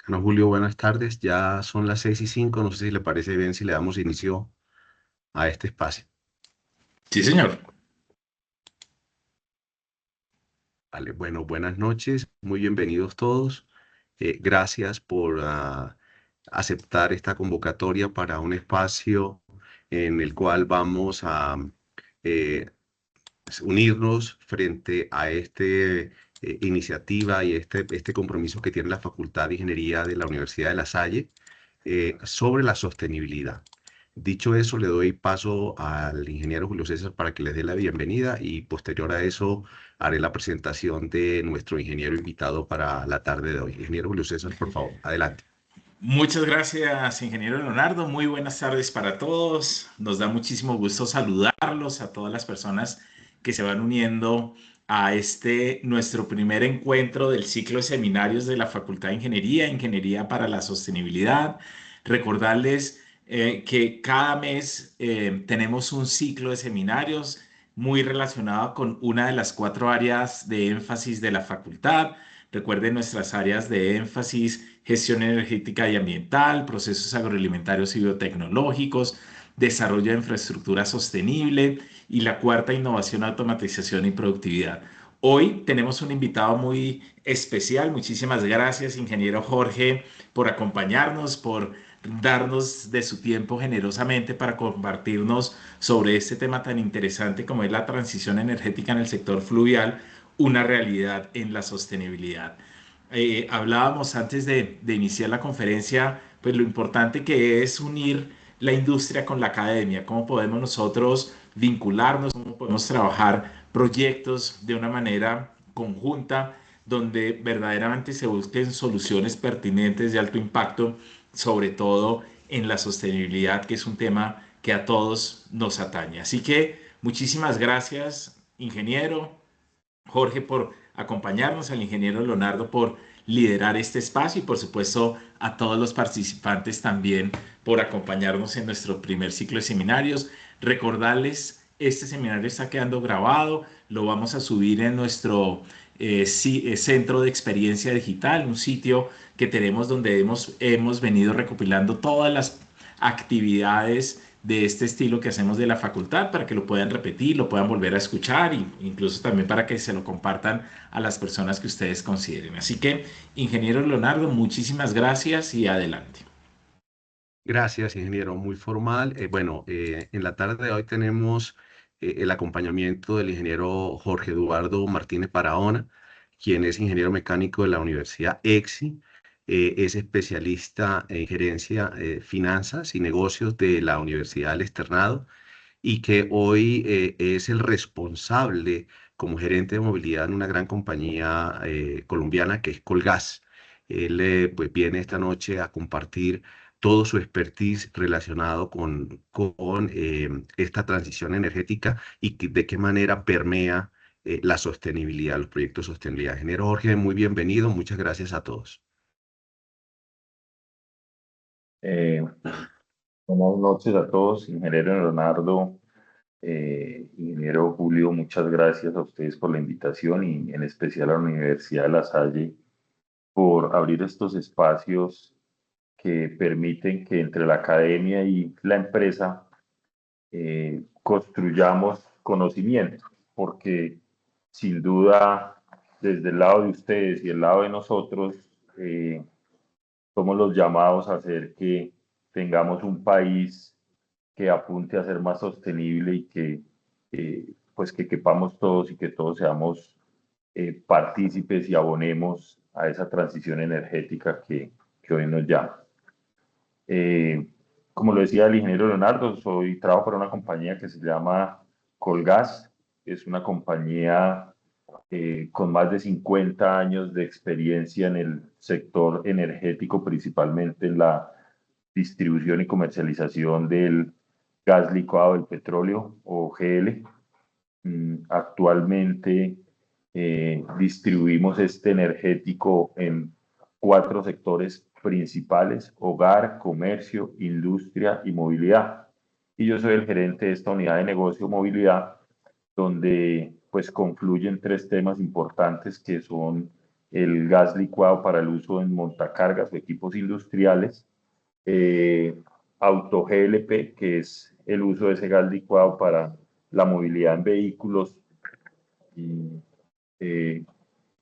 Carlos Julio, buenas tardes. Ya son las 6:05. No sé si le parece bien si le damos inicio a este espacio. Sí, señor. Vale, bueno, buenas noches. Muy bienvenidos todos. Gracias por aceptar esta convocatoria para un espacio en el cual vamos a eh, unirnos frente a esta iniciativa y este compromiso que tiene la Facultad de Ingeniería de la Universidad de La Salle sobre la sostenibilidad. Dicho eso, le doy paso al ingeniero Julio César para que les dé la bienvenida y posterior a eso haré la presentación de nuestro ingeniero invitado para la tarde de hoy. Ingeniero Julio César, por favor, adelante. Muchas gracias, ingeniero Leonardo. Muy buenas tardes para todos. Nos da muchísimo gusto saludarlos a todas las personas que se van uniendo a este nuestro primer encuentro del ciclo de seminarios de la Facultad de Ingeniería, Ingeniería para la Sostenibilidad. Recordarles que cada mes tenemos un ciclo de seminarios muy relacionado con una de las cuatro áreas de énfasis de la facultad. Recuerden nuestras áreas de énfasis: gestión energética y ambiental, procesos agroalimentarios y biotecnológicos, desarrollo de infraestructura sostenible y la cuarta, innovación, automatización y productividad. Hoy tenemos un invitado muy especial. Muchísimas gracias, ingeniero Jorge, por acompañarnos, por darnos de su tiempo generosamente para compartirnos sobre este tema tan interesante como es la transición energética en el sector fluvial, una realidad en la sostenibilidad. Hablábamos antes de iniciar la conferencia, pues lo importante que es unir la industria con la academia, cómo podemos nosotros vincularnos, cómo podemos trabajar proyectos de una manera conjunta, donde verdaderamente se busquen soluciones pertinentes de alto impacto, sobre todo en la sostenibilidad, que es un tema que a todos nos atañe. Así que muchísimas gracias, ingeniero Jorge, por acompañarnos, al ingeniero Leonardo por liderar este espacio y por supuesto a todos los participantes también por acompañarnos en nuestro primer ciclo de seminarios. Recordarles, este seminario está quedando grabado, lo vamos a subir en nuestro centro de experiencia digital, un sitio que tenemos donde hemos venido recopilando todas las actividades de este estilo que hacemos de la facultad para que lo puedan repetir, lo puedan volver a escuchar e incluso también para que se lo compartan a las personas que ustedes consideren. Así que, ingeniero Leonardo, muchísimas gracias y adelante. Gracias, ingeniero. Muy formal. Bueno, en la tarde de hoy tenemos el acompañamiento del ingeniero Jorge Eduardo Martínez Barahona, quien es ingeniero mecánico de la Universidad EXI, es especialista en gerencia, finanzas y negocios de la Universidad del Externado y que hoy es el responsable como gerente de movilidad en una gran compañía colombiana que es Colgas. Él pues viene esta noche a compartir todo su expertise relacionado con esta transición energética y de qué manera permea la sostenibilidad, los proyectos de sostenibilidad. Ingeniero Jorge, muy bienvenido. Muchas gracias a todos. Eh, Buenas noches a todos, ingeniero Leonardo, ingeniero Julio, muchas gracias a ustedes por la invitación y en especial a la Universidad de La Salle por abrir estos espacios que permiten que entre la academia y la empresa construyamos conocimiento, porque sin duda desde el lado de ustedes y el lado de nosotros, eh, somos los llamados a hacer que tengamos un país que apunte a ser más sostenible y que, pues que quepamos todos y que todos seamos partícipes y abonemos a esa transición energética que hoy nos llama. Eh, Como lo decía el ingeniero Leonardo, trabajo para una compañía que se llama Colgas. Es una compañía con más de 50 años de experiencia en el sector energético, principalmente en la distribución y comercialización del gas licuado del petróleo o GL. Actualmente distribuimos este energético en cuatro sectores principales: hogar, comercio, industria y movilidad. Y yo soy el gerente de esta unidad de negocio movilidad, donde pues confluyen tres temas importantes que son el gas licuado para el uso en montacargas o equipos industriales, auto GLP, que es el uso de ese gas licuado para la movilidad en vehículos, y, eh,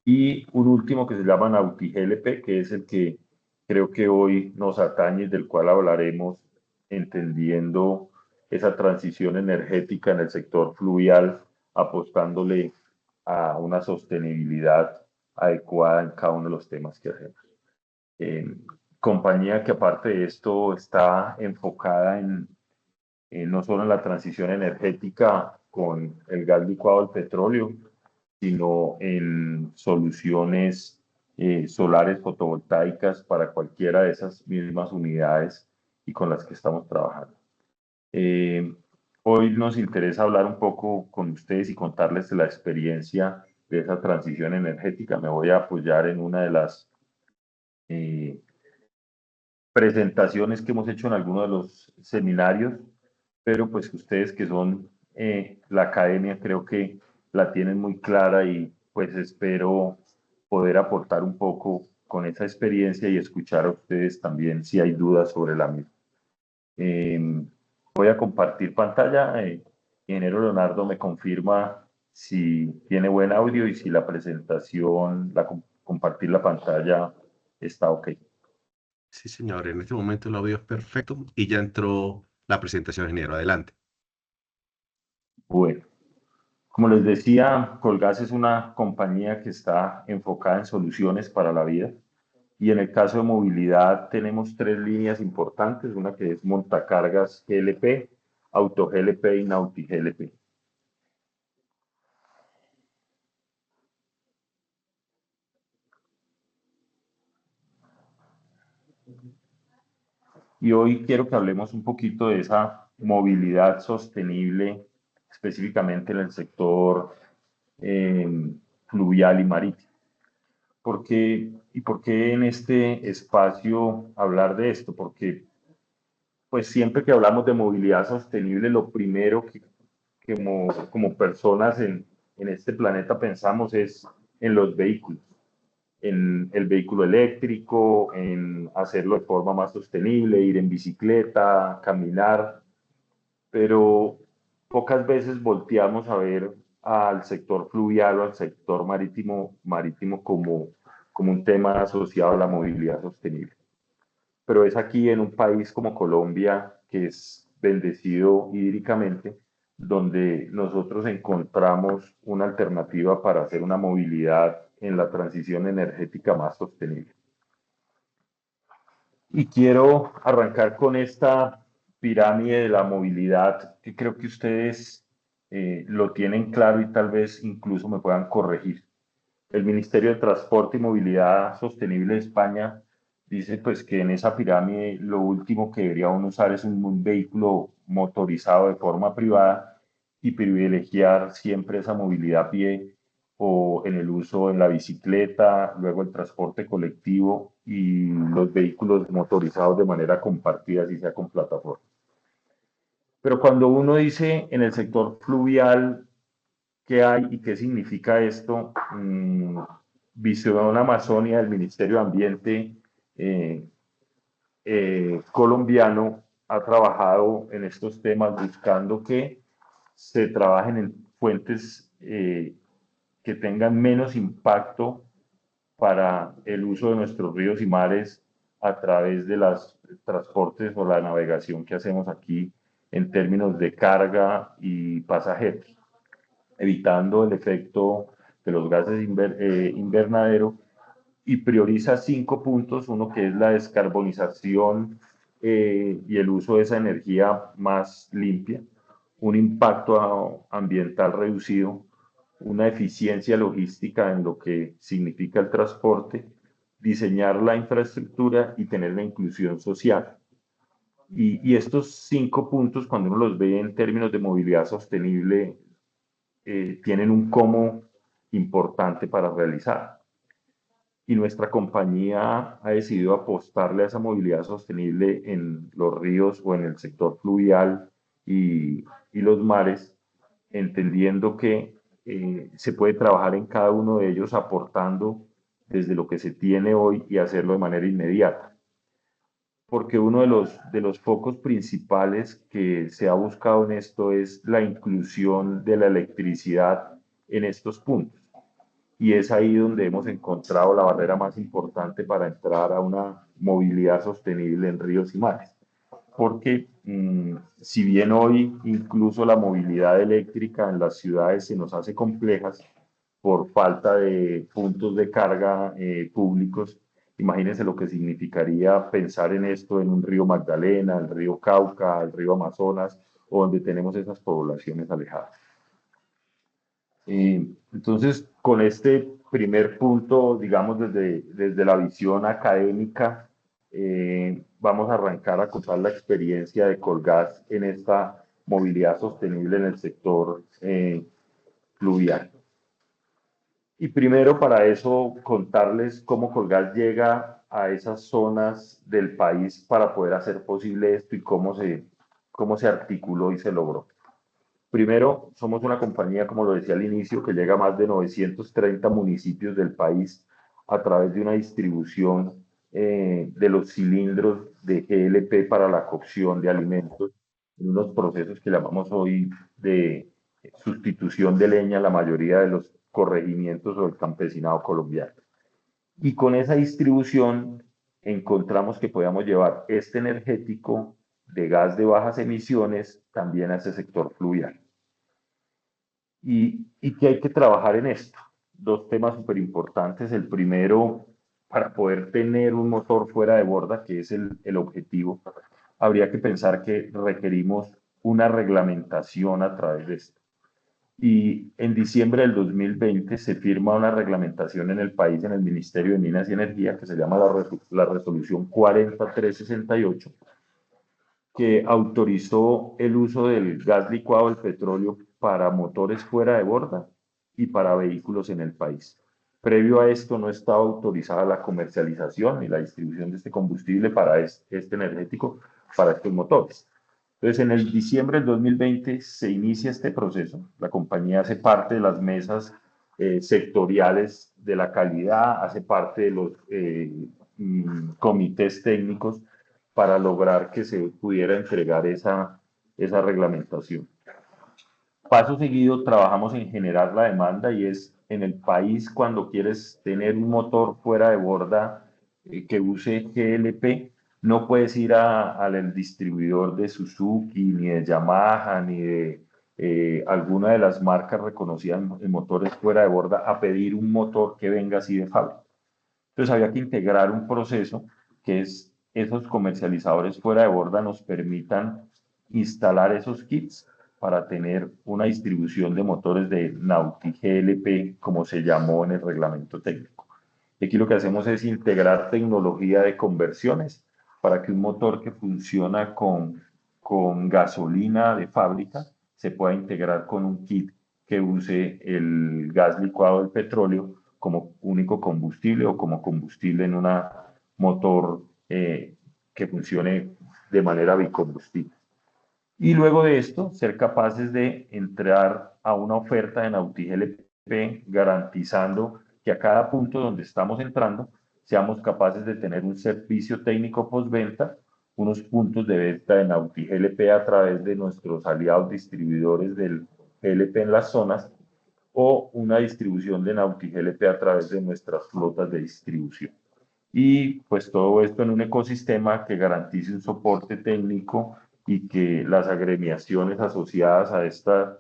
y un último que se llama Nauti GLP, que es el que creo que hoy nos atañe, del cual hablaremos, entendiendo esa transición energética en el sector fluvial, apostándole a una sostenibilidad adecuada en cada uno de los temas que hacemos. Compañía que aparte de esto está enfocada en no solo en la transición energética con el gas licuado del petróleo, sino en soluciones solares fotovoltaicas para cualquiera de esas mismas unidades y con las que estamos trabajando. Eh, Hoy nos interesa hablar un poco con ustedes y contarles de la experiencia de esa transición energética. Me voy a apoyar en una de las eh, presentaciones que hemos hecho en algunos de los seminarios, pero pues ustedes que son la academia creo que la tienen muy clara y pues espero poder aportar un poco con esa experiencia y escuchar a ustedes también si hay dudas sobre la misma. Eh, Voy a compartir pantalla. Ingeniero Leonardo me confirma si tiene buen audio y si la presentación, compartir la pantalla está ok. Sí, señor, en este momento el audio es perfecto y ya entró la presentación, ingeniero. Adelante. Bueno, como les decía, Colgas es una compañía que está enfocada en soluciones para la vida. Y en el caso de movilidad tenemos tres líneas importantes, una que es montacargas GLP, auto GLP y Nauti GLP. Y hoy quiero que hablemos un poquito de esa movilidad sostenible, específicamente en el sector eh, fluvial y marítimo. ¿Por qué en este espacio hablar de esto? Porque pues siempre que hablamos de movilidad sostenible, lo primero que como personas en este planeta pensamos es en los vehículos, en el vehículo eléctrico, en hacerlo de forma más sostenible, ir en bicicleta, caminar, pero pocas veces volteamos a ver al sector fluvial o al sector marítimo como un tema asociado a la movilidad sostenible. Pero es aquí en un país como Colombia, que es bendecido hídricamente, donde nosotros encontramos una alternativa para hacer una movilidad en la transición energética más sostenible. Y quiero arrancar con esta pirámide de la movilidad, que creo que ustedes lo tienen claro y tal vez incluso me puedan corregir. El Ministerio de Transporte y Movilidad Sostenible de España dice pues que en esa pirámide lo último que debería uno usar es un vehículo motorizado de forma privada y privilegiar siempre esa movilidad a pie o en el uso en la bicicleta, luego el transporte colectivo y los vehículos motorizados de manera compartida, si sea con plataforma. Pero cuando uno dice en el sector fluvial, ¿qué hay y qué significa esto? Visión Amazonia del Ministerio de Ambiente eh, colombiano ha trabajado en estos temas buscando que se trabajen en fuentes que tengan menos impacto para el uso de nuestros ríos y mares a través de los transportes o la navegación que hacemos aquí en términos de carga y pasajeros, evitando el efecto de los gases invernadero, y prioriza 5 puntos, uno que es la descarbonización y el uso de esa energía más limpia, un impacto ambiental reducido, una eficiencia logística en lo que significa el transporte, diseñar la infraestructura y tener la inclusión social. Y estos 5 puntos, cuando uno los ve en términos de movilidad sostenible, tienen un cómo importante para realizar. Y nuestra compañía ha decidido apostarle a esa movilidad sostenible en los ríos o en el sector fluvial y los mares, entendiendo que se puede trabajar en cada uno de ellos aportando desde lo que se tiene hoy y hacerlo de manera inmediata. Porque uno de los focos principales que se ha buscado en esto es la inclusión de la electricidad en estos puntos. Y es ahí donde hemos encontrado la barrera más importante para entrar a una movilidad sostenible en ríos y mares. Porque si bien hoy incluso la movilidad eléctrica en las ciudades se nos hace complejas por falta de puntos de carga públicos, imagínense lo que significaría pensar en esto en un río Magdalena, el río Cauca, el río Amazonas, o donde tenemos esas poblaciones alejadas. Entonces, con este primer punto, digamos, desde la visión académica, vamos a arrancar a contar la experiencia de Colgas en esta movilidad sostenible en el sector fluvial. Y primero para eso contarles cómo Colgas llega a esas zonas del país para poder hacer posible esto y cómo se articuló y se logró. Primero, somos una compañía, como lo decía al inicio, que llega a más de 930 municipios del país a través de una distribución de los cilindros de GLP para la cocción de alimentos en unos procesos que llamamos hoy de sustitución de leña en la mayoría de los corregimientos o el campesinado colombiano. Y con esa distribución encontramos que podíamos llevar este energético de gas de bajas emisiones también a ese sector fluvial. Y que hay que trabajar en esto. Dos temas súper importantes. El primero, para poder tener un motor fuera de borda, que es el objetivo, habría que pensar que requerimos una reglamentación a través de esto. Y en diciembre del 2020 se firma una reglamentación en el país, en el Ministerio de Minas y Energía, que se llama la resolución 40368, que autorizó el uso del gas licuado del petróleo para motores fuera de borda y para vehículos en el país. Previo a esto no estaba autorizada la comercialización ni la distribución de este combustible para este energético, para estos motores. Entonces, en el diciembre del 2020 se inicia este proceso. La compañía hace parte de las mesas sectoriales de la calidad, hace parte de los comités técnicos para lograr que se pudiera entregar esa reglamentación. Paso seguido, trabajamos en generar la demanda y es en el país cuando quieres tener un motor fuera de borda que use GLP, no puedes ir al distribuidor de Suzuki, ni de Yamaha, ni de alguna de las marcas reconocidas en motores fuera de borda a pedir un motor que venga así de fábrica. Entonces había que integrar un proceso que es esos comercializadores fuera de borda nos permitan instalar esos kits para tener una distribución de motores de Nauti GLP, como se llamó en el reglamento técnico. Aquí lo que hacemos es integrar tecnología de conversiones para que un motor que funciona con gasolina de fábrica se pueda integrar con un kit que use el gas licuado del petróleo como único combustible o como combustible en un motor que funcione de manera bicombustible. Y luego de esto, ser capaces de entrar a una oferta de Nauti GLP garantizando que a cada punto donde estamos entrando seamos capaces de tener un servicio técnico postventa, unos puntos de venta de Nauti GLP a través de nuestros aliados distribuidores del GLP en las zonas o una distribución de Nauti GLP a través de nuestras flotas de distribución. Y pues todo esto en un ecosistema que garantice un soporte técnico y que las agremiaciones asociadas a esta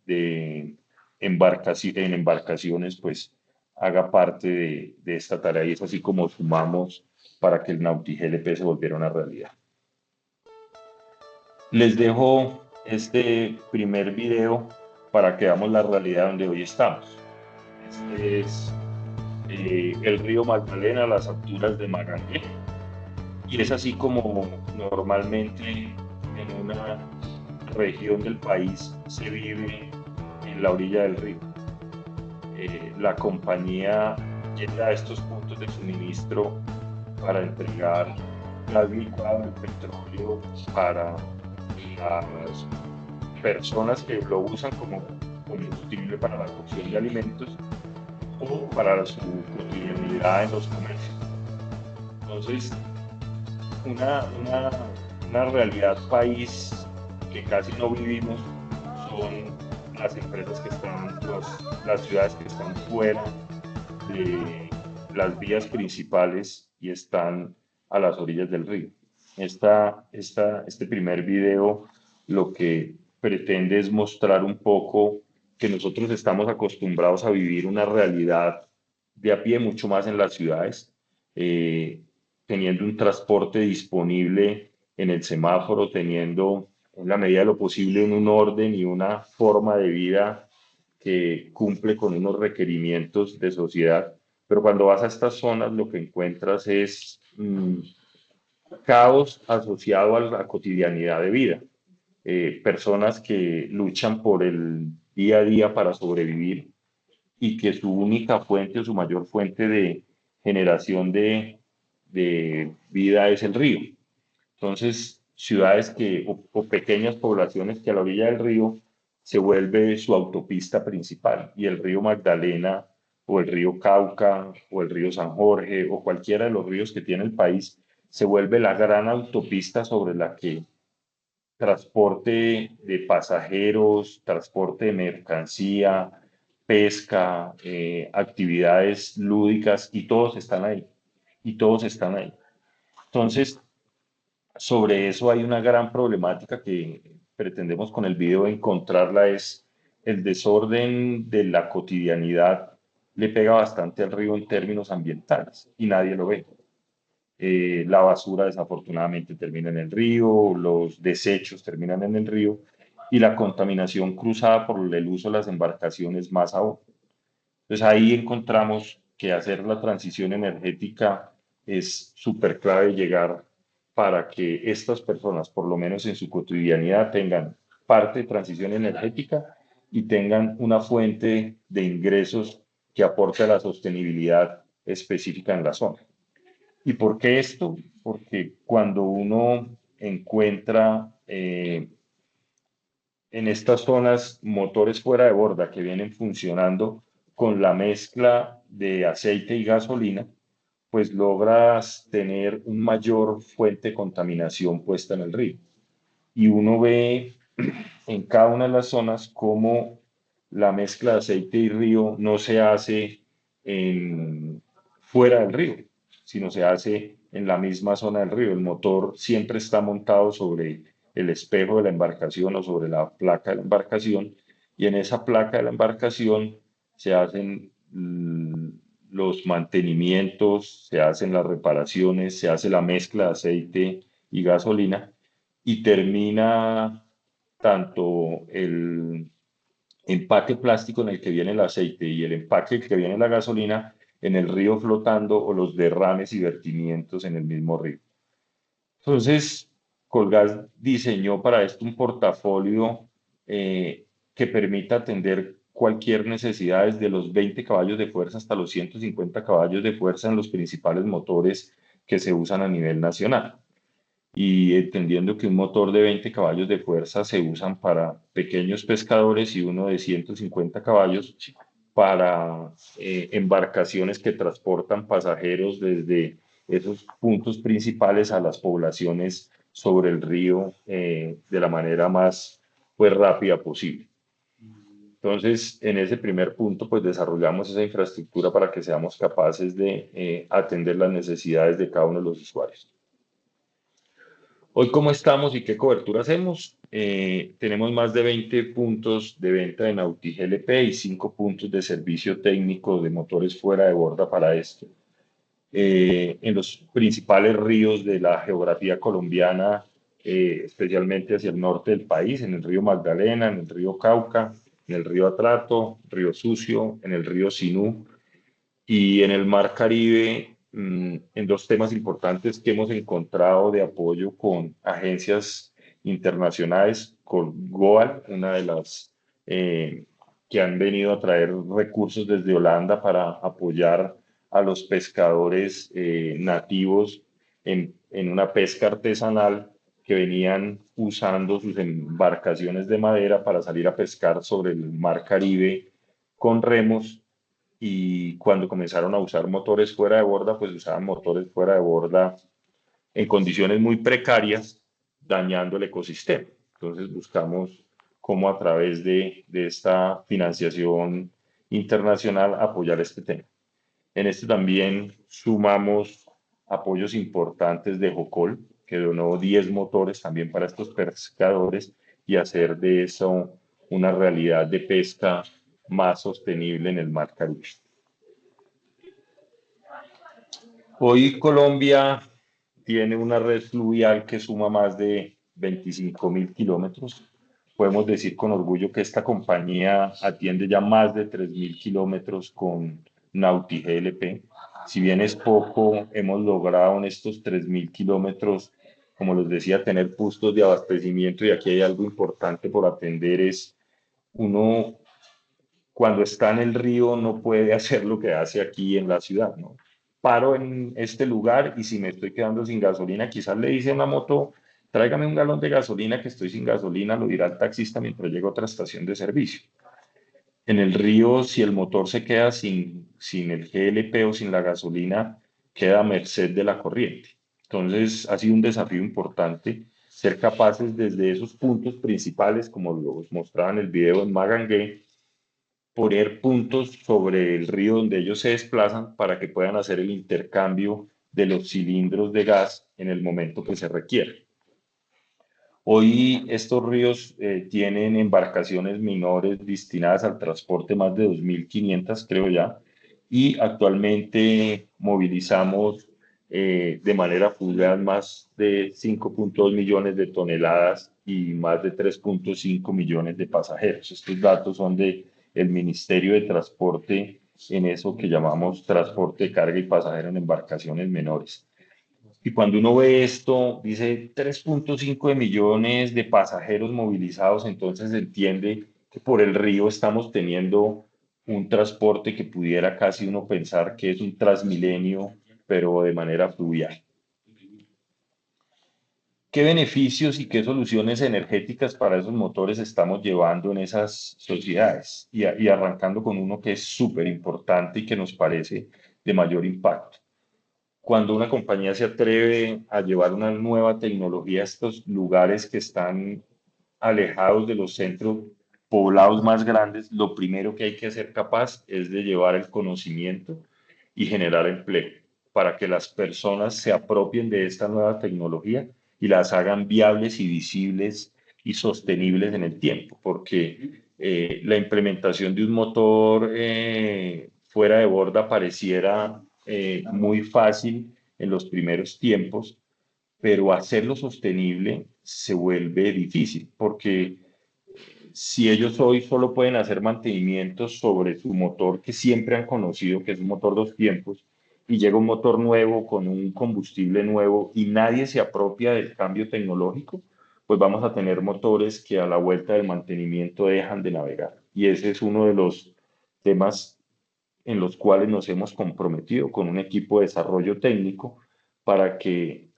de en embarcaciones pues haga parte de esta tarea y es así como sumamos para que el Nauti GLP se volviera una realidad. Les dejo este primer video para que veamos la realidad donde hoy estamos. Este es el río Magdalena a las alturas de Magangué. Y es así como normalmente en una región del país se vive en la orilla del río. La compañía llega a estos puntos de suministro para entregar gas licuado de petróleo para las personas que lo usan como combustible para la cocción de alimentos o para su cotidianidad en los comercios. Entonces, una, una, una realidad país que casi no vivimos son las empresas que están, las ciudades que están fuera de las vías principales y están a las orillas del río. Este primer video lo que pretende es mostrar un poco que nosotros estamos acostumbrados a vivir una realidad de a pie mucho más en las ciudades, eh, teniendo un transporte disponible en el semáforo, teniendo en la medida de lo posible un orden y una forma de vida que cumple con unos requerimientos de sociedad, pero cuando vas a estas zonas lo que encuentras es caos asociado a la cotidianidad de vida. Personas que luchan por el día a día para sobrevivir y que su única fuente o su mayor fuente de generación de vida es el río. Entonces, ciudades o pequeñas poblaciones que a la orilla del río se vuelve su autopista principal y el río Magdalena o el río Cauca o el río San Jorge o cualquiera de los ríos que tiene el país se vuelve la gran autopista sobre la que transporte de pasajeros, transporte de mercancía, pesca, actividades lúdicas y todos están ahí. Y todos están ahí. Entonces, sobre eso hay una gran problemática que pretendemos con el video encontrarla, es el desorden de la cotidianidad le pega bastante al río en términos ambientales y nadie lo ve. La basura desafortunadamente termina en el río, los desechos terminan en el río y la contaminación cruzada por el uso de las embarcaciones más aún. Entonces ahí encontramos que hacer la transición energética es súper clave llegar para que estas personas, por lo menos en su cotidianidad, tengan parte de transición energética y tengan una fuente de ingresos que aporte a la sostenibilidad específica en la zona. ¿Y por qué esto? Porque cuando uno encuentra en estas zonas motores fuera de borda que vienen funcionando con la mezcla de aceite y gasolina, pues logras tener un mayor fuente de contaminación puesta en el río. Y uno ve en cada una de las zonas cómo la mezcla de aceite y río no se hace fuera del río, sino se hace en la misma zona del río. El motor siempre está montado sobre el espejo de la embarcación o sobre la placa de la embarcación y en esa placa de la embarcación se hacen los mantenimientos, se hacen las reparaciones, se hace la mezcla de aceite y gasolina y termina tanto el empaque plástico en el que viene el aceite y el empaque que viene la gasolina en el río flotando o los derrames y vertimientos en el mismo río. Entonces, Colgas diseñó para esto un portafolio que permita atender cualquier necesidad desde los 20 caballos de fuerza hasta los 150 caballos de fuerza en los principales motores que se usan a nivel nacional y entendiendo que un motor de 20 caballos de fuerza se usan para pequeños pescadores y uno de 150 caballos para embarcaciones que transportan pasajeros desde esos puntos principales a las poblaciones sobre el río de la manera más pues, rápida posible. Entonces, en ese primer punto, pues desarrollamos esa infraestructura para que seamos capaces de atender las necesidades de cada uno de los usuarios. Hoy, ¿cómo estamos y qué cobertura hacemos? Tenemos más de 20 puntos de venta de Nauti GLP y 5 puntos de servicio técnico de motores fuera de borda para esto. En los principales ríos de la geografía colombiana, especialmente hacia el norte del país, en el río Magdalena, en el río Cauca, en el río Atrato, río Sucio, en el río Sinú y en el Mar Caribe, en dos temas importantes que hemos encontrado de apoyo con agencias internacionales, con GOAL, una de las que han venido a traer recursos desde Holanda para apoyar a los pescadores nativos en una pesca artesanal que venían usando sus embarcaciones de madera para salir a pescar sobre el Mar Caribe con remos y cuando comenzaron a usar motores fuera de borda, pues usaban motores fuera de borda en condiciones muy precarias, dañando el ecosistema. Entonces buscamos cómo a través de esta financiación internacional apoyar este tema. En este también sumamos apoyos importantes de Jocol, que donó 10 motores también para estos pescadores y hacer de eso una realidad de pesca más sostenible en el mar Caribe. Hoy Colombia tiene una red fluvial que suma más de 25.000 kilómetros. Podemos decir con orgullo que esta compañía atiende ya más de 3.000 kilómetros con Nauti GLP. Si bien es poco, hemos logrado en estos 3.000 kilómetros, como les decía, tener puntos de abastecimiento, y aquí hay algo importante por atender, es uno cuando está en el río no puede hacer lo que hace aquí en la ciudad, ¿no? Paro en este lugar y si me estoy quedando sin gasolina, quizás le dice a una moto, tráigame un galón de gasolina que estoy sin gasolina, lo dirá el taxista mientras llega a otra estación de servicio. En el río, si el motor se queda sin el GLP o sin la gasolina, queda a merced de la corriente. Entonces, ha sido un desafío importante ser capaces desde esos puntos principales, como los mostraba en el video en Magangué, poner puntos sobre el río donde ellos se desplazan para que puedan hacer el intercambio de los cilindros de gas en el momento que se requiera. Hoy estos ríos tienen embarcaciones menores destinadas al transporte, más de 2.500 creo ya, y actualmente movilizamos de manera fluvial más de 5.2 millones de toneladas y más de 3.5 millones de pasajeros. Estos datos son del Ministerio de Transporte en eso que llamamos transporte de carga y pasajero en embarcaciones menores. Y cuando uno ve esto, dice 3.5 de millones de pasajeros movilizados, entonces se entiende que por el río estamos teniendo un transporte que pudiera casi uno pensar que es un transmilenio, pero de manera fluvial. ¿Qué beneficios y qué soluciones energéticas para esos motores estamos llevando en esas sociedades? Y arrancando con uno que es súper importante y que nos parece de mayor impacto. Cuando una compañía se atreve a llevar una nueva tecnología a estos lugares que están alejados de los centros poblados más grandes, lo primero que hay que ser capaz es de llevar el conocimiento y generar empleo para que las personas se apropien de esta nueva tecnología y las hagan viables y visibles y sostenibles en el tiempo, porque la implementación de un motor fuera de borda pareciera muy fácil en los primeros tiempos, pero hacerlo sostenible se vuelve difícil, porque si ellos hoy solo pueden hacer mantenimientos sobre su motor que siempre han conocido, que es un motor dos tiempos, y llega un motor nuevo con un combustible nuevo y nadie se apropia del cambio tecnológico, pues vamos a tener motores que a la vuelta del mantenimiento dejan de navegar. Y ese es uno de los temas en los cuales nos hemos comprometido con un equipo de desarrollo técnico para que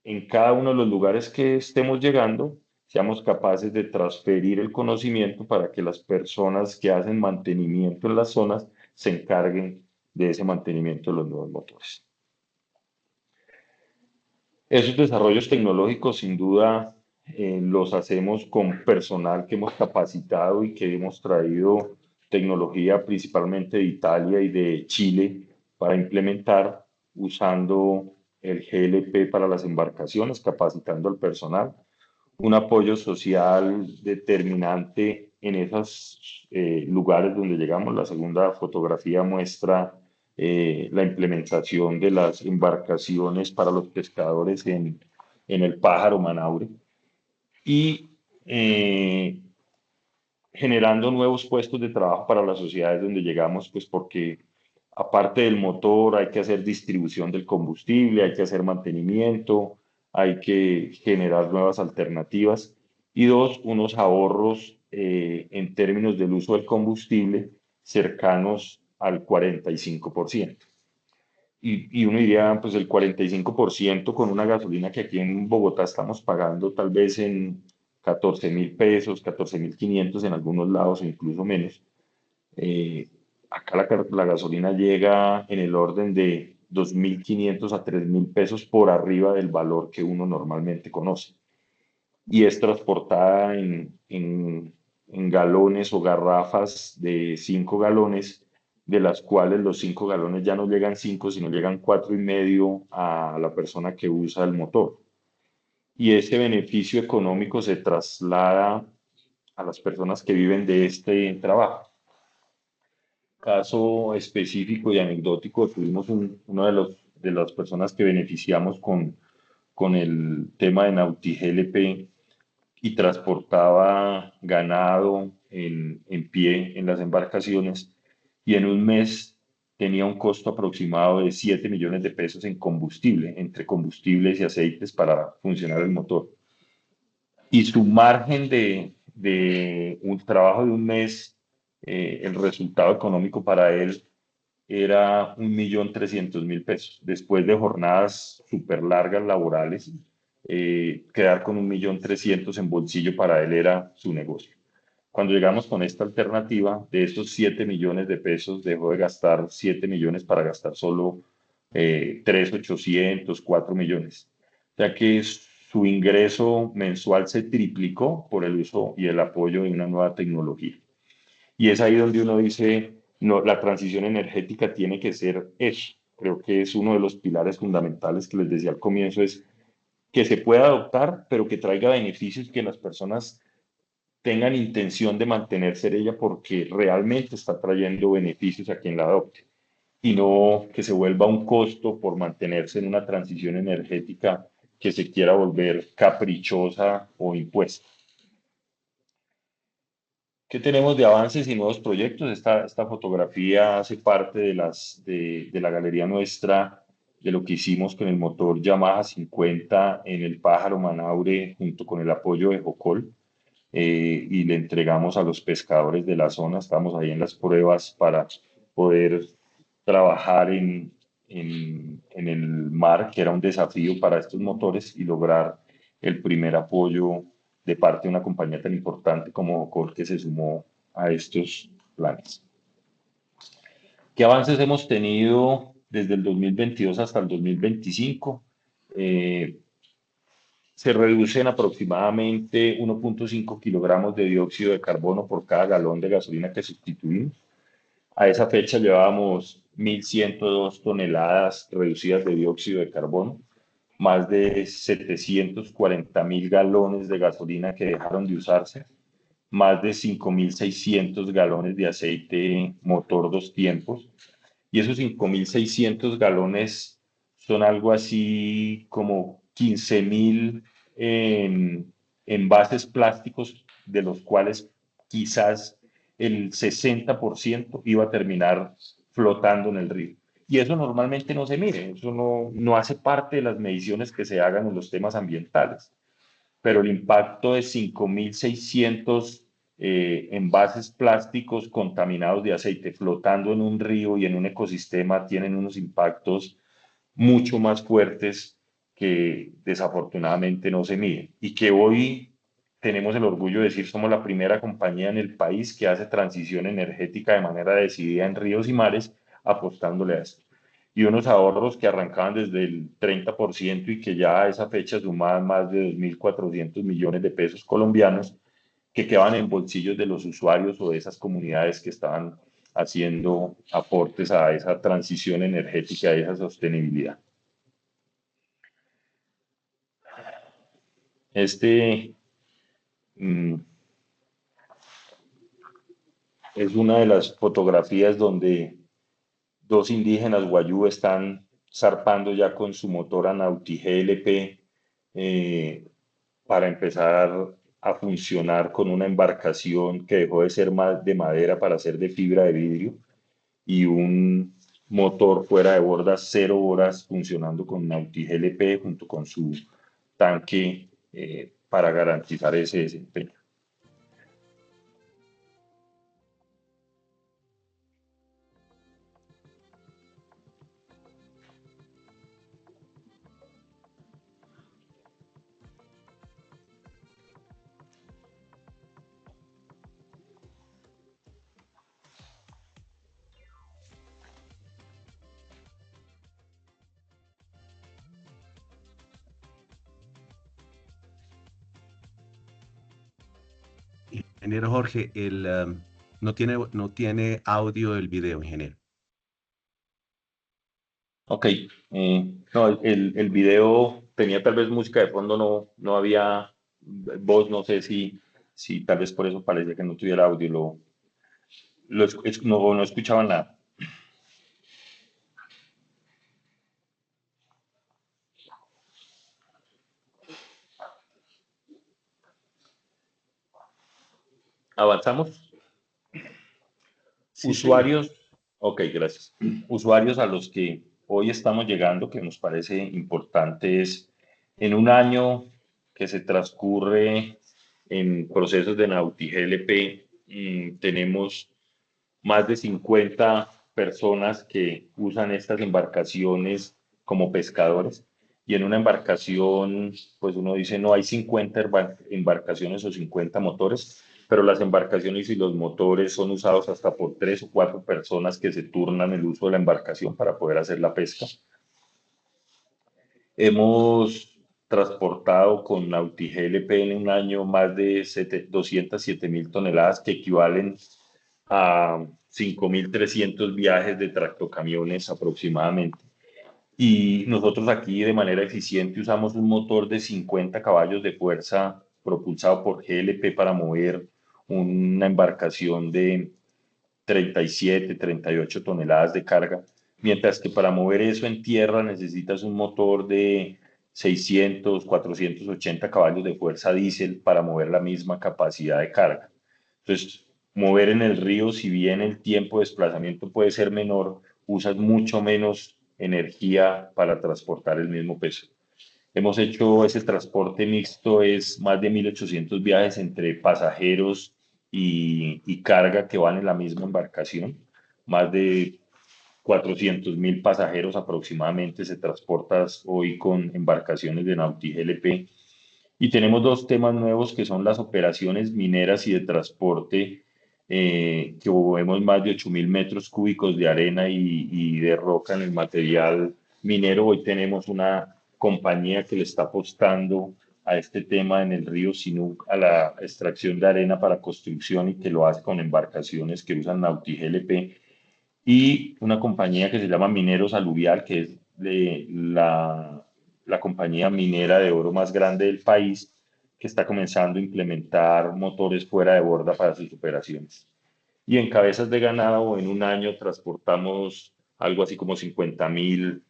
en cada uno de los lugares que estemos llegando seamos capaces de transferir el conocimiento para que las personas que hacen mantenimiento en las zonas se encarguen de ese mantenimiento de los nuevos motores. Esos desarrollos tecnológicos sin duda los hacemos con personal que hemos capacitado y que hemos traído tecnología principalmente de Italia y de Chile para implementar usando el GLP para las embarcaciones, capacitando al personal, un apoyo social determinante en esos lugares donde llegamos. La segunda fotografía muestra la implementación de las embarcaciones para los pescadores en el Pájaro Manaure y generando nuevos puestos de trabajo para las sociedades donde llegamos, pues porque aparte del motor hay que hacer distribución del combustible, hay que hacer mantenimiento, hay que generar nuevas alternativas y dos, unos ahorros en términos del uso del combustible cercanos al 45%. Y uno diría, pues el 45% con una gasolina que aquí en Bogotá estamos pagando tal vez en 14.000 pesos, 14.500 en algunos lados o incluso menos. Acá la gasolina llega en el orden de 2.500 a 3.000 pesos por arriba del valor que uno normalmente conoce. Y es transportada en galones o garrafas de 5 galones, de las cuales los 5 galones ya no llegan 5, sino llegan 4,5 a la persona que usa el motor. Y ese beneficio económico se traslada a las personas que viven de este trabajo. Caso específico y anecdótico, tuvimos uno de las personas que beneficiamos con el tema de Nauti GLP y transportaba ganado en pie en las embarcaciones y en un mes tenía un costo aproximado de 7 millones de pesos en combustible, entre combustibles y aceites para funcionar el motor. Y su margen de un trabajo de un mes, el resultado económico para él era 1.300.000 pesos. Después de jornadas súper largas laborales, quedar con 1.300.000 en bolsillo para él era su negocio. Cuando llegamos con esta alternativa, de esos 7 millones de pesos, dejó de gastar 7 millones para gastar solo 3.800.000, 4 millones. O sea que su ingreso mensual se triplicó por el uso y el apoyo de una nueva tecnología. Y es ahí donde uno dice, no, la transición energética tiene que ser eso. Creo que es uno de los pilares fundamentales que les decía al comienzo, es que se pueda adoptar, pero que traiga beneficios que las personas tengan intención de mantenerse en ella porque realmente está trayendo beneficios a quien la adopte y no que se vuelva un costo por mantenerse en una transición energética que se quiera volver caprichosa o impuesta. ¿Qué tenemos de avances y nuevos proyectos? Esta fotografía hace parte de la galería nuestra, de lo que hicimos con el motor Yamaha 50 en el Pájaro Manaure, junto con el apoyo de Jocol, y le entregamos a los pescadores de la zona. Estamos ahí en las pruebas para poder trabajar en el mar, que era un desafío para estos motores, y lograr el primer apoyo de parte de una compañía tan importante como Jocol que se sumó a estos planes. ¿Qué avances hemos tenido desde el 2022 hasta el 2025? Se reducen aproximadamente 1,5 kilogramos de dióxido de carbono por cada galón de gasolina que sustituimos. A esa fecha llevábamos 1.102 toneladas reducidas de dióxido de carbono, más de 740.000 galones de gasolina que dejaron de usarse, más de 5.600 galones de aceite motor dos tiempos. Y esos 5.600 galones son algo así como 15.000 envases plásticos, de los cuales quizás el 60% iba a terminar flotando en el río. Y eso normalmente no se mide, eso no hace parte de las mediciones que se hagan en los temas ambientales, pero el impacto de 5.600 envases plásticos contaminados de aceite flotando en un río y en un ecosistema tienen unos impactos mucho más fuertes que desafortunadamente no se miden y que hoy tenemos el orgullo de decir somos la primera compañía en el país que hace transición energética de manera decidida en ríos y mares, apostándole a esto. Y unos ahorros que arrancaban desde el 30% y que ya a esa fecha sumaban más de 2.400 millones de pesos colombianos que quedaban en bolsillos de los usuarios o de esas comunidades que estaban haciendo aportes a esa transición energética, a esa sostenibilidad. Este es una de las fotografías donde dos indígenas guayú están zarpando ya con su motor Anauti GLP para empezar a funcionar con una embarcación que dejó de ser de madera para ser de fibra de vidrio y un motor fuera de borda 0 horas funcionando con Nauti GLP junto con su tanque para garantizar ese desempeño. Ingeniero Jorge, no tiene audio el video, ingeniero. Ok, no, el video tenía tal vez música de fondo, no había voz, no sé si tal vez por eso parecía que no tuviera audio, no escuchaban nada. ¿Avanzamos? Sí, señor. Usuarios, ok, gracias. Usuarios a los que hoy estamos llegando, que nos parece importante, es en un año que se transcurre en procesos de Nauti GLP, tenemos más de 50 personas que usan estas embarcaciones como pescadores. Y en una embarcación, pues uno dice, no hay 50 embarcaciones o 50 motores, pero las embarcaciones y los motores son usados hasta por 3 o 4 personas que se turnan el uso de la embarcación para poder hacer la pesca. Hemos transportado con Nauti GLP en un año más de 207.000 toneladas, que equivalen a 5.300 viajes de tractocamiones aproximadamente. Y nosotros aquí de manera eficiente usamos un motor de 50 caballos de fuerza propulsado por GLP para mover una embarcación de 37, 38 toneladas de carga, mientras que para mover eso en tierra necesitas un motor de 600, 480 caballos de fuerza diésel para mover la misma capacidad de carga. Entonces, mover en el río, si bien el tiempo de desplazamiento puede ser menor, usas mucho menos energía para transportar el mismo peso. Hemos hecho ese transporte mixto, es más de 1.800 viajes entre pasajeros y carga que van en la misma embarcación. Más de 400.000 pasajeros aproximadamente se transportan hoy con embarcaciones de Nauti GLP. Y tenemos dos temas nuevos que son las operaciones mineras y de transporte, que movemos más de 8.000 metros cúbicos de arena y de roca en el material minero. Hoy tenemos una compañía que le está apostando a este tema en el río Sinú, a la extracción de arena para construcción, y que lo hace con embarcaciones que usan Nauti GLP, y una compañía que se llama Mineros Aluvial, que es la compañía minera de oro más grande del país, que está comenzando a implementar motores fuera de borda para sus operaciones. Y en cabezas de ganado, en un año transportamos algo así como 50.000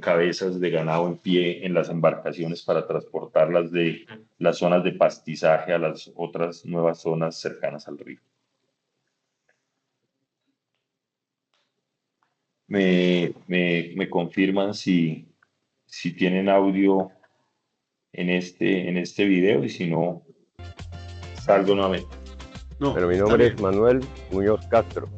cabezas de ganado en pie en las embarcaciones para transportarlas de las zonas de pastizaje a las otras nuevas zonas cercanas al río. Me confirman si tienen audio en este video, y si no, salgo nuevamente. No, Bueno, mi está nombre es bien. Manuel Muñoz Castro.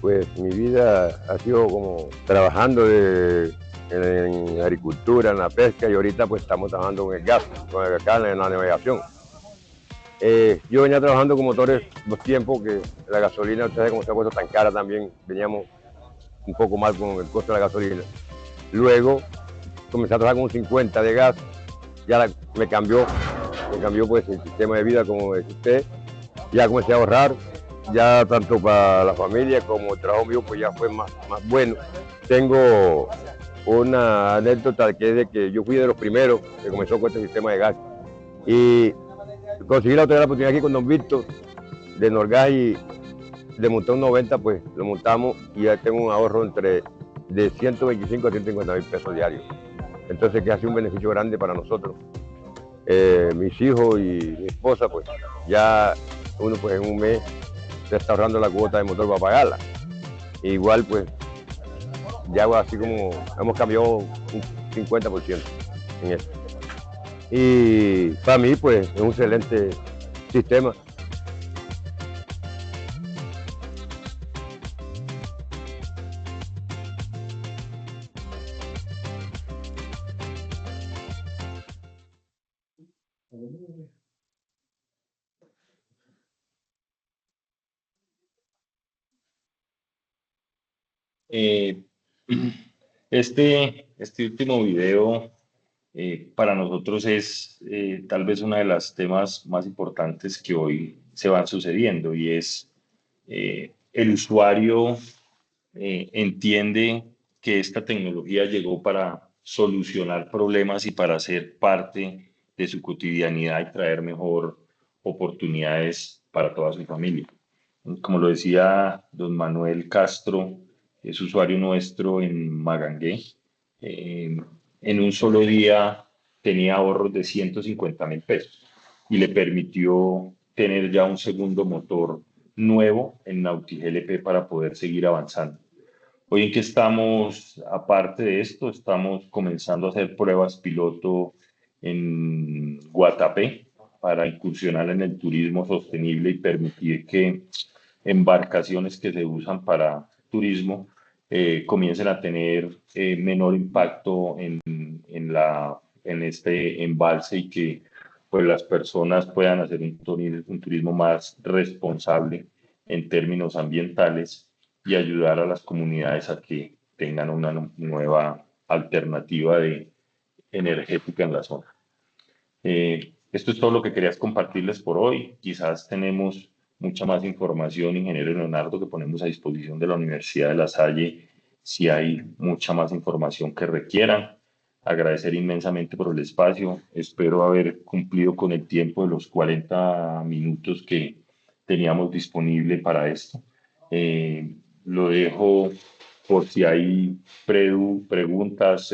Pues mi vida ha sido como trabajando en agricultura, en la pesca, y ahorita pues estamos trabajando con el gas, acá en la navegación. Yo venía trabajando con motores los tiempos que la gasolina, ustedes como se ha puesto tan cara también, veníamos un poco mal con el costo de la gasolina. Luego comencé a trabajar con un 50 de gas, ya me cambió pues el sistema de vida, como dice usted. Ya comencé a ahorrar, ya tanto para la familia como el trabajo mío pues ya fue más bueno. Tengo una anécdota que es de que yo fui de los primeros que comenzó con este sistema de gas, y conseguí la otra oportunidad aquí con don Víctor de Norgas, y de montar un 90 pues lo montamos, y ya tengo un ahorro de 125 a 150.000 pesos diarios. Entonces que hace un beneficio grande para nosotros. Mis hijos y mi esposa pues ya uno pues en un mes se está ahorrando la cuota de motor para pagarla. Igual pues ya así como hemos cambiado un 50% en eso. Y para mí pues es un excelente sistema. Eh, este último video para nosotros es tal vez uno de los temas más importantes que hoy se van sucediendo y es el usuario entiende que esta tecnología llegó para solucionar problemas y para ser parte de su cotidianidad y traer mejor oportunidades para toda su familia. Como lo decía don Manuel Castro, es usuario nuestro en Magangué. En un solo día tenía ahorros de 150.000 pesos y le permitió tener ya un segundo motor nuevo en Nauti GLP para poder seguir avanzando. Hoy en que estamos, aparte de esto, estamos comenzando a hacer pruebas piloto en Guatapé para incursionar en el turismo sostenible y permitir que embarcaciones que se usan para turismo comiencen a tener menor impacto en este embalse y que pues, las personas puedan hacer un turismo más responsable en términos ambientales y ayudar a las comunidades a que tengan una nueva alternativa energética en la zona. Esto es todo lo que querías compartirles por hoy. Quizás tenemos mucha más información, ingeniero Leonardo, que ponemos a disposición de la Universidad de La Salle si hay mucha más información que requieran. Agradecer inmensamente por el espacio. Espero haber cumplido con el tiempo de los 40 minutos que teníamos disponible para esto. Lo dejo por si hay preguntas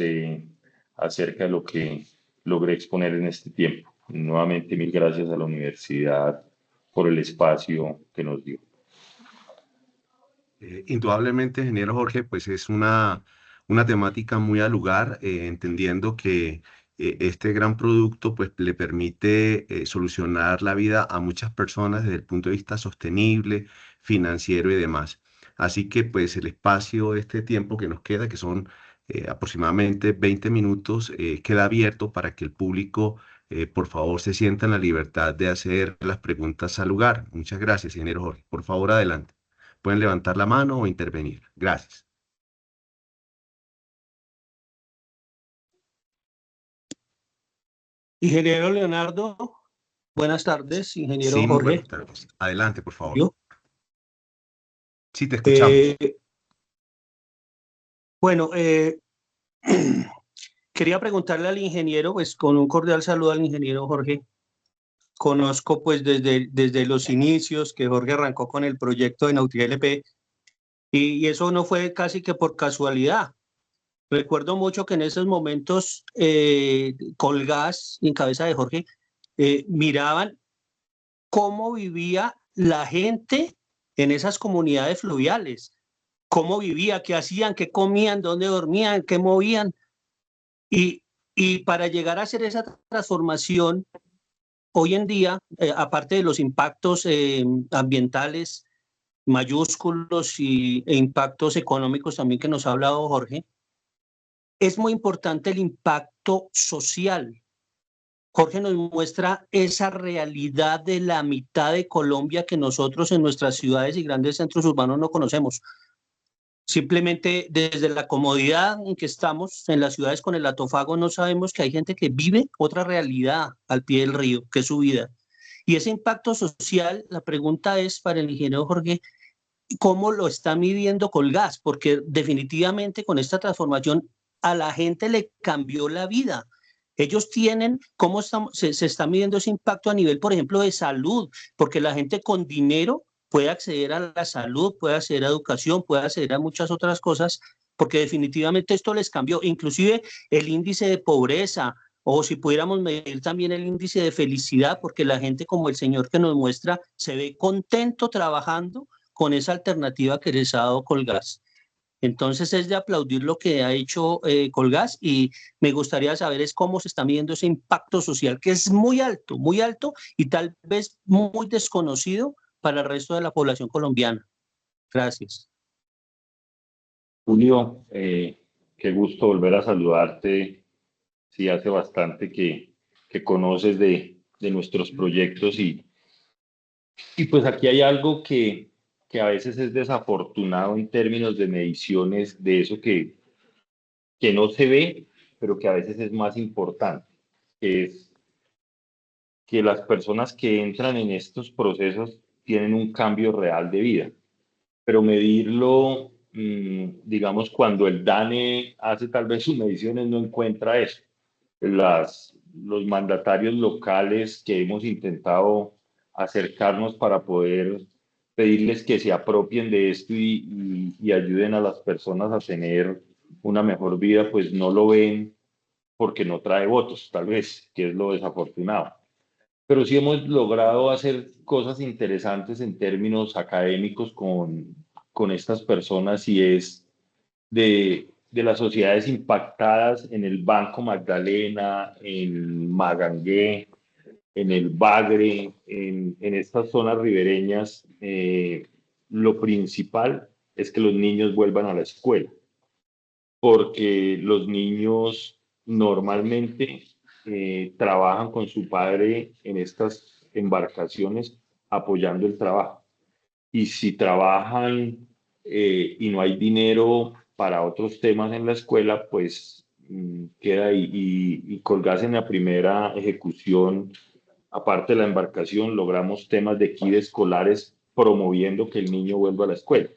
acerca de lo que logré exponer en este tiempo. Nuevamente, mil gracias a la universidad por el espacio que nos dio. Indudablemente, ingeniero Jorge, pues es una temática muy al lugar, entendiendo que este gran producto pues le permite solucionar la vida a muchas personas desde el punto de vista sostenible, financiero y demás. Así que pues el espacio, este tiempo que nos queda, que son aproximadamente 20 minutos, queda abierto para que el público, por favor, se sienta en la libertad de hacer las preguntas al lugar. Muchas gracias, ingeniero Jorge. Por favor, adelante. Pueden levantar la mano o intervenir. Gracias. Ingeniero Leonardo, buenas tardes, ingeniero Sí, muy Jorge. buenas tardes. Adelante, por favor. ¿Yo? Sí, te escuchamos. Bueno, quería preguntarle al ingeniero, pues con un cordial saludo al ingeniero Jorge. Conozco pues desde los inicios que Jorge arrancó con el proyecto de Nauti GLP y eso no fue casi que por casualidad. Recuerdo mucho que en esos momentos Colgas, en cabeza de Jorge, miraban cómo vivía la gente en esas comunidades fluviales, cómo vivía, qué hacían, qué comían, dónde dormían, qué movían. Y para llegar a hacer esa transformación, hoy en día, aparte de los impactos ambientales mayúsculos e impactos económicos también que nos ha hablado Jorge, es muy importante el impacto social. Jorge nos muestra esa realidad de la mitad de Colombia que nosotros en nuestras ciudades y grandes centros urbanos no conocemos. Simplemente desde la comodidad en que estamos en las ciudades con el atofago no sabemos que hay gente que vive otra realidad al pie del río, que es su vida. Y ese impacto social, la pregunta es para el ingeniero Jorge, ¿cómo lo está midiendo Colgas? Porque definitivamente con esta transformación a la gente le cambió la vida. Ellos tienen, ¿cómo se está midiendo ese impacto a nivel, por ejemplo, de salud? Porque la gente con dinero puede acceder a la salud, puede acceder a educación, puede acceder a muchas otras cosas, porque definitivamente esto les cambió. Inclusive el índice de pobreza, o si pudiéramos medir también el índice de felicidad, porque la gente como el señor que nos muestra se ve contento trabajando con esa alternativa que les ha dado Colgas. Entonces es de aplaudir lo que ha hecho Colgas y me gustaría saber es cómo se está midiendo ese impacto social que es muy alto y tal vez muy desconocido para el resto de la población colombiana. Gracias. Julio, qué gusto volver a saludarte. Sí, hace bastante que conoces de nuestros proyectos y pues aquí hay algo que a veces es desafortunado en términos de mediciones de eso que no se ve pero que a veces es más importante, que es que las personas que entran en estos procesos tienen un cambio real de vida, pero medirlo, digamos, cuando el DANE hace tal vez sus mediciones no encuentra eso. Los mandatarios locales que hemos intentado acercarnos para poder pedirles que se apropien de esto y ayuden a las personas a tener una mejor vida, pues no lo ven porque no trae votos, tal vez, que es lo desafortunado. Pero sí hemos logrado hacer cosas interesantes en términos académicos con estas personas y es de las sociedades impactadas en el Banco Magdalena, en Magangué, en el Bagre, en estas zonas ribereñas, lo principal es que los niños vuelvan a la escuela, porque los niños normalmente trabajan con su padre en estas embarcaciones apoyando el trabajo. Y si trabajan y no hay dinero para otros temas en la escuela, pues queda ahí. Y Colgas en la primera ejecución, aparte de la embarcación, logramos temas de kit escolares promoviendo que el niño vuelva a la escuela.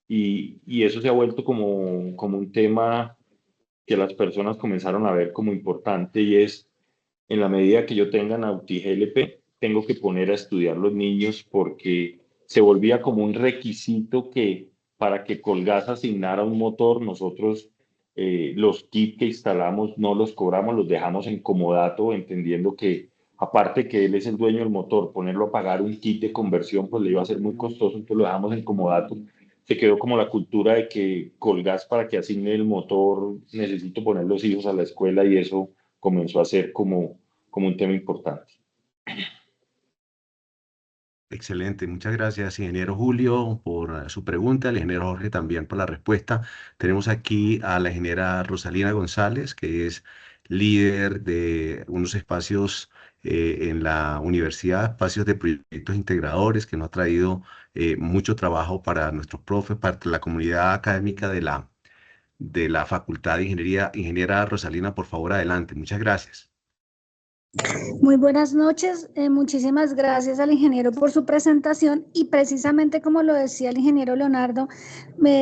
Y eso se ha vuelto como un tema que las personas comenzaron a ver como importante y es, en la medida que yo tenga Nauti GLP, tengo que poner a estudiar los niños porque se volvía como un requisito que para que Colgas asignara un motor, nosotros los kits que instalamos no los cobramos, los dejamos en comodato, entendiendo que aparte que él es el dueño del motor, ponerlo a pagar un kit de conversión pues le iba a ser muy costoso, entonces lo dejamos en comodato. Se quedó como la cultura de que Colgas para que asigne el motor necesito poner los hijos a la escuela y eso comenzó a ser como un tema importante. Excelente, muchas gracias, ingeniero Julio, por su pregunta, el ingeniero Jorge también por la respuesta. Tenemos aquí a la ingeniera Rosalina González, que es líder de unos espacios en la universidad, espacios de proyectos integradores, que nos ha traído mucho trabajo para nuestros profes, para la comunidad académica de la Facultad de Ingeniería. Ingeniera Rosalina, por favor, adelante. Muchas gracias. Muy buenas noches, muchísimas gracias al ingeniero por su presentación y precisamente como lo decía el ingeniero Leonardo,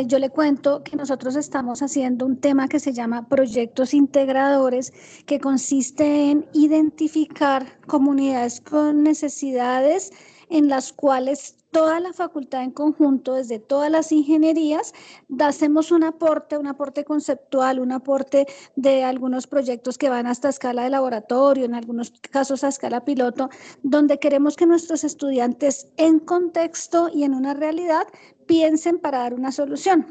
yo le cuento que nosotros estamos haciendo un tema que se llama proyectos integradores, que consiste en identificar comunidades con necesidades en las cuales toda la facultad en conjunto, desde todas las ingenierías, hacemos un aporte conceptual, un aporte de algunos proyectos que van hasta escala de laboratorio, en algunos casos a escala piloto, donde queremos que nuestros estudiantes en contexto y en una realidad piensen para dar una solución.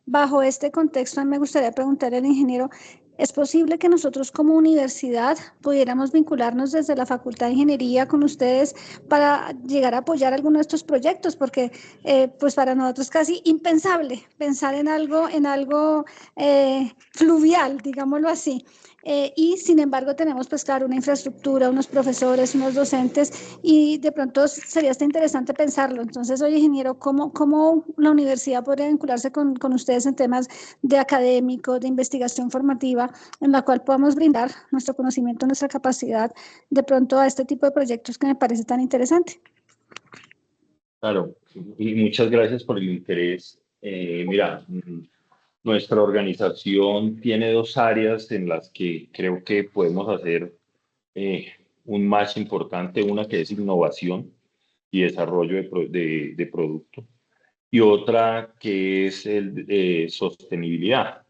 Bajo este contexto, me gustaría preguntarle al ingeniero, ¿es posible que nosotros como universidad pudiéramos vincularnos desde la Facultad de Ingeniería con ustedes para llegar a apoyar alguno de estos proyectos? Porque pues para nosotros es casi impensable pensar en algo fluvial, digámoslo así. Y sin embargo tenemos pues claro una infraestructura, unos profesores, unos docentes y de pronto sería hasta interesante pensarlo. Entonces, oye ingeniero, ¿cómo la universidad podría vincularse con ustedes en temas de académicos, de investigación formativa, en la cual podamos brindar nuestro conocimiento, nuestra capacidad de pronto a este tipo de proyectos que me parece tan interesante? Claro, y muchas gracias por el interés. Mira, nuestra organización tiene dos áreas en las que creo que podemos hacer un match importante, una que es innovación y desarrollo de producto, y otra que es sostenibilidad,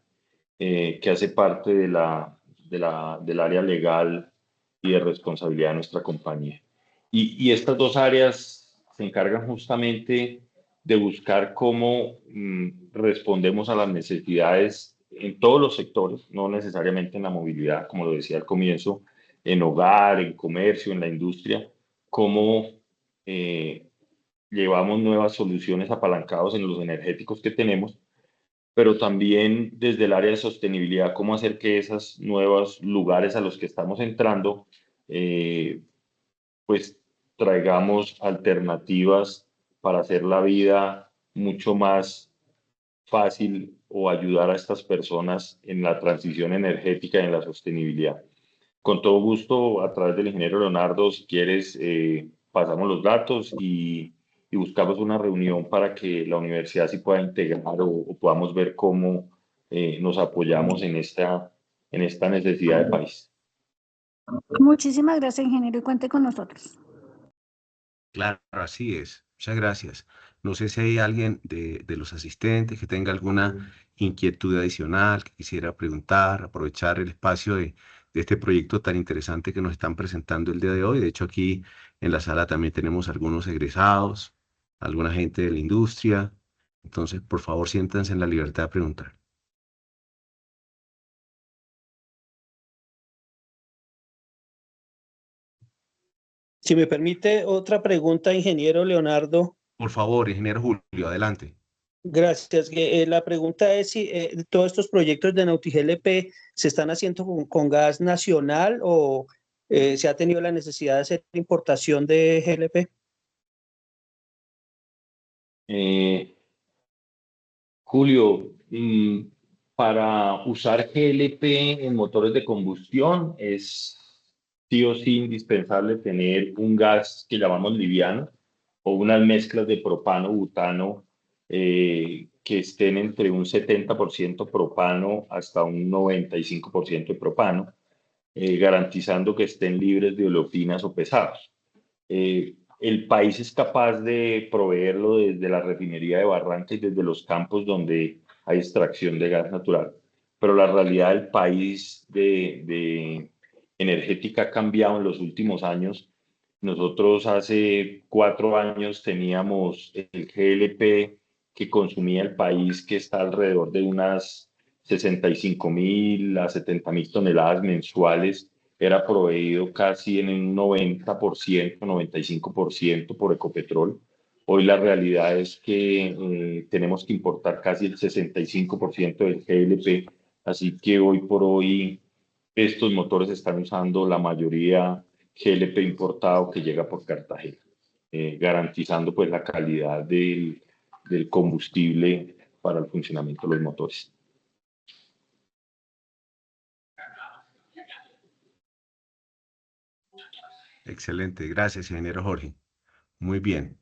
que hace parte del área legal y de responsabilidad de nuestra compañía. Y estas dos áreas se encargan justamente de buscar cómo respondemos a las necesidades en todos los sectores, no necesariamente en la movilidad, como lo decía al comienzo, en hogar, en comercio, en la industria, cómo llevamos nuevas soluciones apalancados en los energéticos que tenemos, pero también desde el área de sostenibilidad, cómo hacer que esos nuevos lugares a los que estamos entrando, pues traigamos alternativas para hacer la vida mucho más fácil o ayudar a estas personas en la transición energética y en la sostenibilidad. Con todo gusto, a través del ingeniero Leonardo, si quieres, pasamos los datos y buscamos una reunión para que la universidad sí pueda integrar o podamos ver cómo nos apoyamos en esta necesidad de país. Muchísimas gracias, ingeniero, y cuente con nosotros. Claro, así es. Muchas gracias. No sé si hay alguien de los asistentes que tenga alguna inquietud adicional, que quisiera preguntar, aprovechar el espacio de este proyecto tan interesante que nos están presentando el día de hoy. De hecho, aquí en la sala también tenemos algunos egresados, alguna gente de la industria. Entonces, por favor, siéntanse en la libertad de preguntar. Si me permite otra pregunta, ingeniero Leonardo. Por favor, ingeniero Julio, adelante. Gracias. La pregunta es si todos estos proyectos de NautiGLP se están haciendo con gas nacional o se ha tenido la necesidad de hacer importación de GLP. Julio, para usar GLP en motores de combustión es sí o sí indispensable tener un gas que llamamos liviano o unas mezclas de propano-butano que estén entre un 70% propano hasta un 95% de propano, garantizando que estén libres de oleofinas o pesados. El país es capaz de proveerlo desde la refinería de Barranca y desde los campos donde hay extracción de gas natural. Pero la realidad del país de energética ha cambiado en los últimos años. Nosotros hace 4 años teníamos el GLP que consumía el país, que está alrededor de unas 65.000 a 70.000 toneladas mensuales, era proveído casi en un 90%, 95% por Ecopetrol. Hoy la realidad es que tenemos que importar casi el 65% del GLP, así que hoy por hoy estos motores están usando la mayoría GLP importado que llega por Cartagena, garantizando pues la calidad del combustible para el funcionamiento de los motores. Excelente. Gracias, ingeniero Jorge. Muy bien.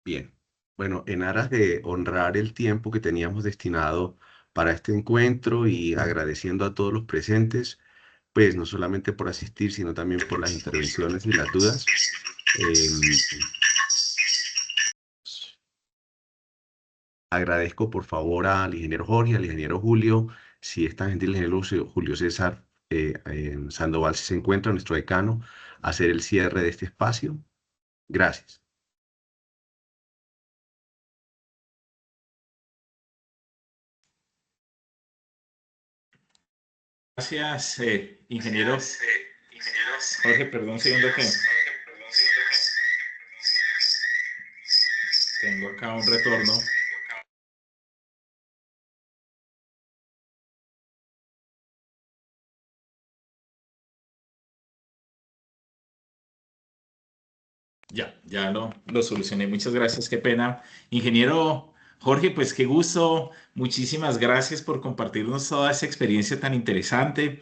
Bien. Bueno, en aras de honrar el tiempo que teníamos destinado para este encuentro y agradeciendo a todos los presentes, pues no solamente por asistir, sino también por las intervenciones y las dudas. Agradezco por favor al ingeniero Jorge, al ingeniero Julio, si es tan gentil el ingeniero Julio César Sandoval, si se encuentra nuestro decano, a hacer el cierre de este espacio. Gracias. Gracias, ingeniero. Jorge, perdón un segundo que tengo acá un retorno. Ya lo solucioné. Muchas gracias, qué pena. Ingeniero Jorge, pues qué gusto. Muchísimas gracias por compartirnos toda esa experiencia tan interesante.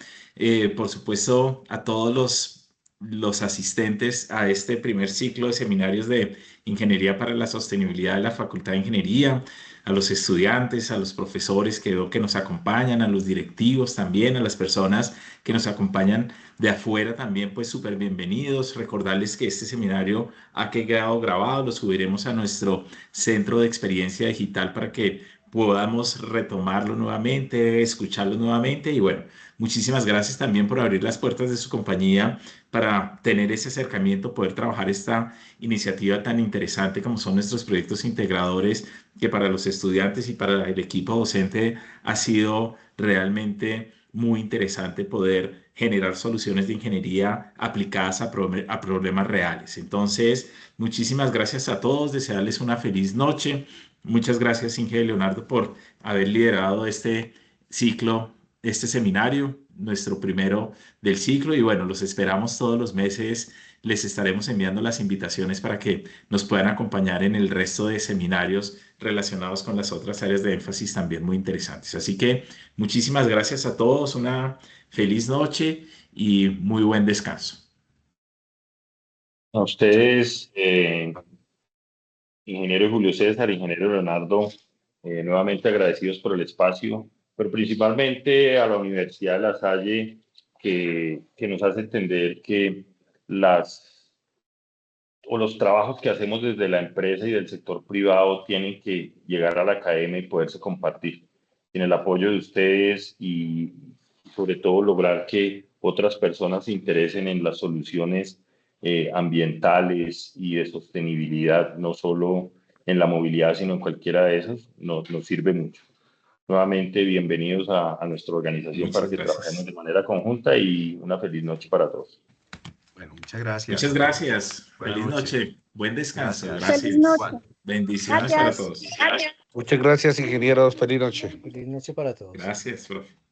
Por supuesto, a todos los asistentes a este primer ciclo de seminarios de Ingeniería para la Sostenibilidad de la Facultad de Ingeniería, a los estudiantes, a los profesores que veo que nos acompañan, a los directivos también, a las personas que nos acompañan de afuera también, pues súper bienvenidos. Recordarles que este seminario ha quedado grabado, lo subiremos a nuestro centro de experiencia digital para que podamos retomarlo nuevamente, escucharlo nuevamente y bueno, muchísimas gracias también por abrir las puertas de su compañía para tener ese acercamiento, poder trabajar esta iniciativa tan interesante como son nuestros proyectos integradores, que para los estudiantes y para el equipo docente ha sido realmente muy interesante poder generar soluciones de ingeniería aplicadas a problemas reales. Entonces, muchísimas gracias a todos, desearles una feliz noche. Muchas gracias, Inge Leonardo, por haber liderado este ciclo, este seminario, nuestro primero del ciclo. Y bueno, los esperamos todos los meses les estaremos enviando las invitaciones para que nos puedan acompañar en el resto de seminarios relacionados con las otras áreas de énfasis también muy interesantes. Así que muchísimas gracias a todos, una feliz noche y muy buen descanso. A ustedes, ingeniero Julio César, ingeniero Leonardo, nuevamente agradecidos por el espacio, pero principalmente a la Universidad de La Salle, que nos hace entender que los trabajos que hacemos desde la empresa y del sector privado tienen que llegar a la academia y poderse compartir. Sin el apoyo de ustedes y sobre todo lograr que otras personas se interesen en las soluciones ambientales y de sostenibilidad, no solo en la movilidad, sino en cualquiera de esos, nos sirve mucho. Nuevamente, bienvenidos a nuestra organización para que trabajemos de manera conjunta y una feliz noche para todos. Bueno, muchas gracias. Muchas gracias. Buenas Feliz noches. noche. Buen descanso. Gracias. Gracias. Feliz noche. Bendiciones Gracias. para todos. Muchas gracias, ingenieros. Feliz noche. Feliz noche para todos. Gracias, profe.